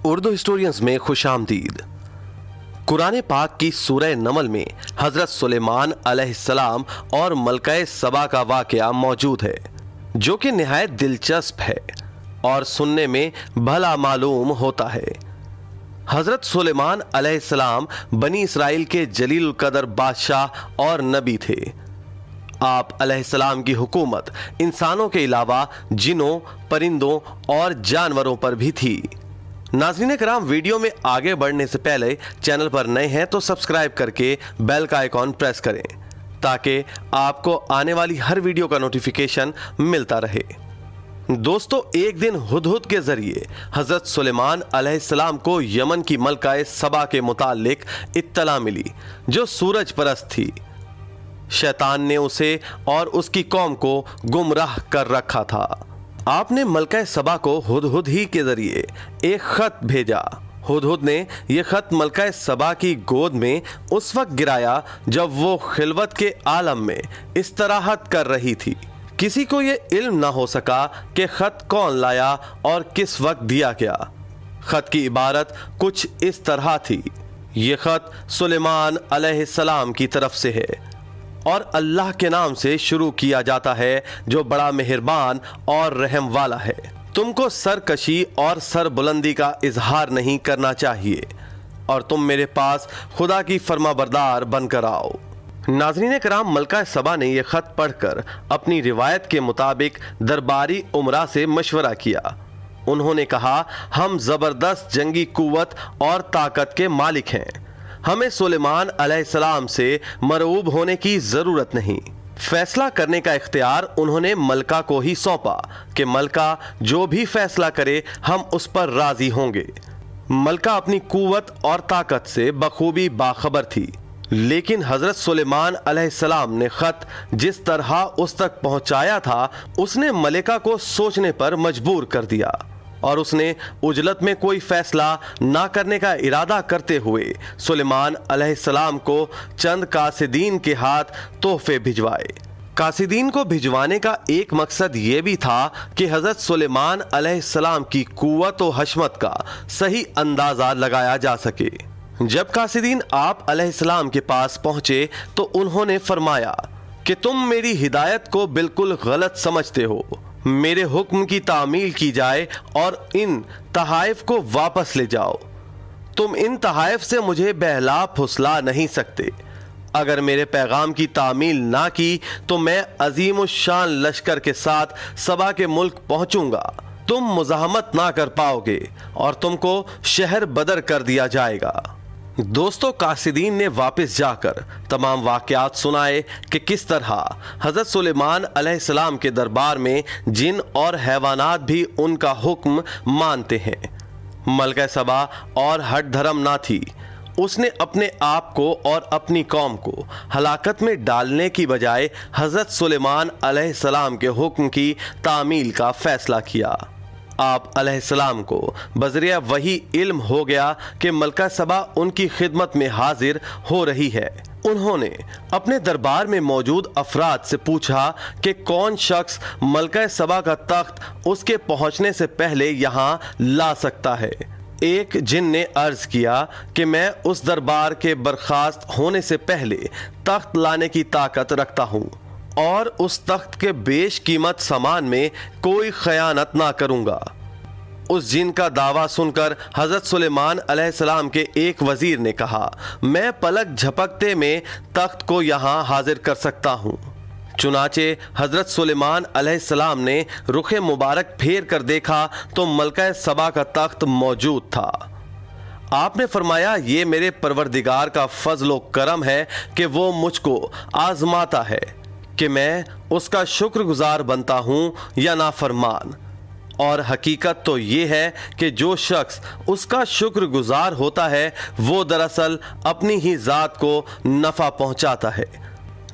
Urdu historians में खुशामदीद। कुरान पाक की सूरह नमल में हजरत सुलेमान अलैहिस्सलाम और मलका सबा का वाकया मौजूद है, जो कि निहायत दिलचस्प है और सुनने में भला मालूम होता है। हजरत सुलेमान अलैहिस्सलाम बनी इसराइल के जलील कदर बादशाह और नबी थे। आप अलैहिस्सलाम की हुकूमत इंसानों के अलावा जिन्नों, परिंदों और जानवरों पर भी थी। नाज़रीन कराम, वीडियो में आगे बढ़ने से पहले चैनल पर नए हैं तो सब्सक्राइब करके बेल का आइकॉन प्रेस करें ताकि आपको आने वाली हर वीडियो का नोटिफिकेशन मिलता रहे। दोस्तों, एक दिन हुदहुद के जरिए हजरत सुलेमान अलैहिस्सलाम को यमन की मलका सबा के मुतालिक इत्तला मिली, जो सूरज परस्त थी। शैतान ने उसे और उसकी कौम को गुमराह कर रखा था। आपने मलका सबा को हुदहुद ही के जरिए एक खत भेजा। हुदहुद ने यह खत मलका सबा की गोद में उस वक्त गिराया जब वो खिलवत के आलम में इस्तराहत कर रही थी। किसी को यह इल्म ना हो सका कि खत कौन लाया और किस वक्त दिया गया। खत की इबारत कुछ इस तरह थी। यह खत सुलेमान अलैहिस्सलाम की तरफ से है और अल्लाह के नाम से शुरू किया जाता है, जो बड़ा मेहरबान और रहम वाला है। तुमको सरकशी और सरबुलंदी का इजहार नहीं करना चाहिए और तुम मेरे पास खुदा की फरमाबरदार बनकर आओ। नाज़रीन कराम, मलका सबा ने यह खत पढ़कर अपनी रिवायत के मुताबिक दरबारी उमरा से मशवरा किया। उन्होंने कहा, हम जबरदस्त जंगी कुव्वत और ताकत के मालिक हैं। हमें सुलेमान अलैहिस्सलाम से मरऊब होने की जरूरत नहीं। फैसला करने का इख्तियार उन्होंने मलका को ही सौंपा कि मलका जो भी फैसला करे हम उस पर राजी होंगे। मलका अपनी कुव्वत और ताकत से बखूबी बाखबर थी, लेकिन हजरत सुलेमान अलैहिस्सलाम ने खत जिस तरह उस तक पहुंचाया था, उसने मलिका को सोचने पर मजबूर कर दिया और उसने उजलत में कोई फैसला ना करने का इरादा करते हुए सुलेमान अलैहिस्सलाम को चंद कासिदीन के हाथ तोहफे भिजवाए। कासिदीन को भिजवाने का एक मकसद ये भी था कि हजरत सुलेमान अलैहिस्सलाम की कुव्वत और हशमत का सही अंदाजा लगाया जा सके। जब कासिदीन आप अलैहिस्सलाम के पास पहुंचे तो उन्होंने फरमाया कि तुम मेरी हिदायत को बिल्कुल गलत समझते हो। मेरे हुक्म की तामील की जाए और इन तहाइफ को वापस ले जाओ। तुम इन तहाइफ से मुझे बहला फुसला नहीं सकते। अगर मेरे पैगाम की तामील ना की तो मैं अजीम शान लश्कर के साथ सबा के मुल्क पहुंचूंगा। तुम मुज़ाहमत ना कर पाओगे और तुमको शहर बदर कर दिया जाएगा। दोस्तों, कासिदीन ने वापस जाकर तमाम वाक़यात सुनाए कि किस तरह हज़रत सुलेमान अलैहिस्सलाम के दरबार में जिन और हैवानात भी उनका हुक्म मानते हैं। मलका सबा और हट धर्म ना थी। उसने अपने आप को और अपनी कौम को हलाकत में डालने की बजाय हज़रत सुलेमान अलैहिस्सलाम के हुक्म की तामील का फैसला किया। आप अलैहिस्सलाम को बज़रिया वही इल्म हो गया कि मलका सबा उनकी खिदमत में हाजिर हो रही है। उन्होंने अपने दरबार में मौजूद अफराद से पूछा कि कौन शख्स मलका सबा का तख्त उसके पहुंचने से पहले यहाँ ला सकता है। एक जिन ने अर्ज किया कि मैं उस दरबार के बर्खास्त होने से पहले तख्त लाने की ताकत रखता हूँ और उस तख्त के बेश कीमत सामान में कोई खयानत ना करूंगा। उस जिन का दावा सुनकर हजरत सुलेमान अलैहिस्सलाम के एक वजीर ने कहा, मैं पलक झपकते में तख्त को यहाँ हाजिर कर सकता हूँ। चुनाचे हजरत सुलेमान अलैहिस्सलाम ने रुखे मुबारक फेर कर देखा तो मलका सबा का तख्त मौजूद था। आपने फरमाया, ये मेरे परवरदिगार का फजल करम है कि वो मुझको आजमाता है कि मैं उसका शुक्रगुजार बनता हूँ या नाफरमान। और हकीकत तो ये है कि जो शख्स उसका शुक्रगुजार होता है वो दरअसल अपनी ही ज़ात को नफ़ा पहुँचाता है।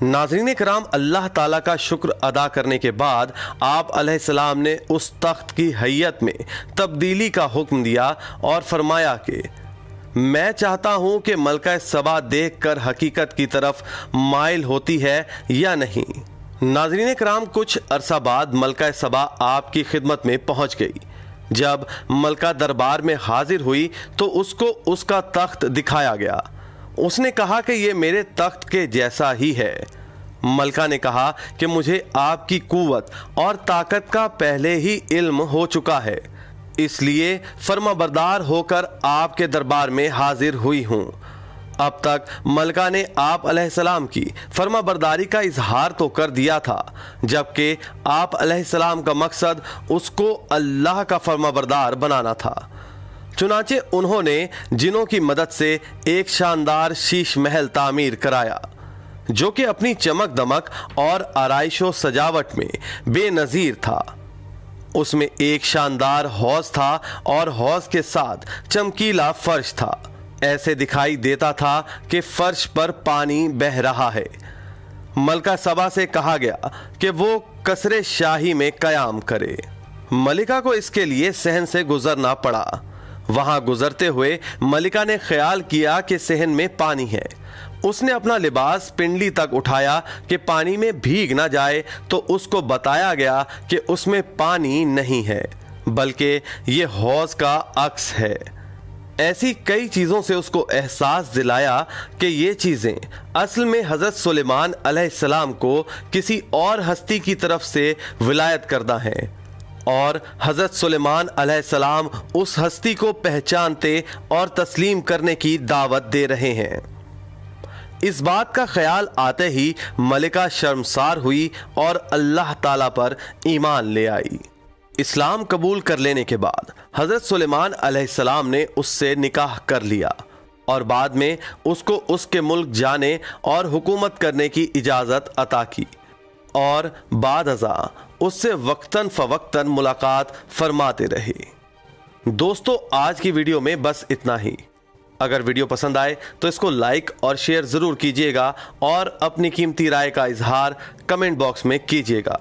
नाज़रीन कराम, अल्लाह ताला का शुक्र अदा करने के बाद आप अलैहिस्सलाम ने उस तख्त की हैयत में तब्दीली का हुक्म दिया और फरमाया कि मैं चाहता हूँ कि मलका सबा देख कर हकीकत की तरफ माइल होती है या नहीं। नाज़रीन कराम, कुछ अरसा बाद मलका सबा आपकी खिदमत में पहुँच गई। जब मलका दरबार में हाजिर हुई तो उसको उसका तख्त दिखाया गया। उसने कहा कि ये मेरे तख्त के जैसा ही है। मलका ने कहा कि मुझे आपकी कुव्वत और ताकत का पहले ही इल्म हो चुका है, इसलिए फर्माबरदार होकर आपके दरबार में हाजिर हुई हूँ। अब तक मलका ने आप अलैहिस्सलाम की फर्माबरदारी का इजहार तो कर दिया था, जबकि आप अलैहिस्सलाम का मकसद उसको अल्लाह का फर्माबरदार बनाना था। चुनाचे उन्होंने जिनों की मदद से एक शानदार शीश महल तामीर कराया, जो कि अपनी चमक दमक और आराइशो सजावट में बेनज़ीर था। उसमें एक शानदार हौज था और हौज के साथ चमकीला फर्श था। ऐसे दिखाई देता था कि फर्श पर पानी बह रहा है। मलका सबा से कहा गया कि वो कसरे शाही में कयाम करे। मलिका को इसके लिए सहन से गुजरना पड़ा। वहां गुजरते हुए मलिका ने ख्याल किया कि सहन में पानी है। उसने अपना लिबास पिंडली तक उठाया कि पानी में भीग ना जाए, तो उसको बताया गया कि उसमें पानी नहीं है, बल्कि ये हौज का अक्स है। ऐसी कई चीज़ों से उसको एहसास दिलाया कि ये चीज़ें असल में हज़रत सुलेमान अलैहिस्सलाम को किसी और हस्ती की तरफ से विलायत करना है, और हज़रत सुलेमान अलैहिस्सलाम उस हस्ती को पहचानते और तस्लीम करने की दावत दे रहे हैं। इस बात का ख्याल आते ही मलिका शर्मसार हुई और अल्लाह ताला पर ईमान ले आई। इस्लाम कबूल कर लेने के बाद हज़रत सुलेमान अलैहिस्सलाम ने उससे निकाह कर लिया और बाद में उसको उसके मुल्क जाने और हुकूमत करने की इजाज़त अता की, और बाद अज़ा उससे वक्तन फ़वक्तन मुलाकात फरमाते रहे। दोस्तों, आज की वीडियो में बस इतना ही। अगर वीडियो पसंद आए तो इसको लाइक और शेयर ज़रूर कीजिएगा और अपनी कीमती राय का इजहार कमेंट बॉक्स में कीजिएगा।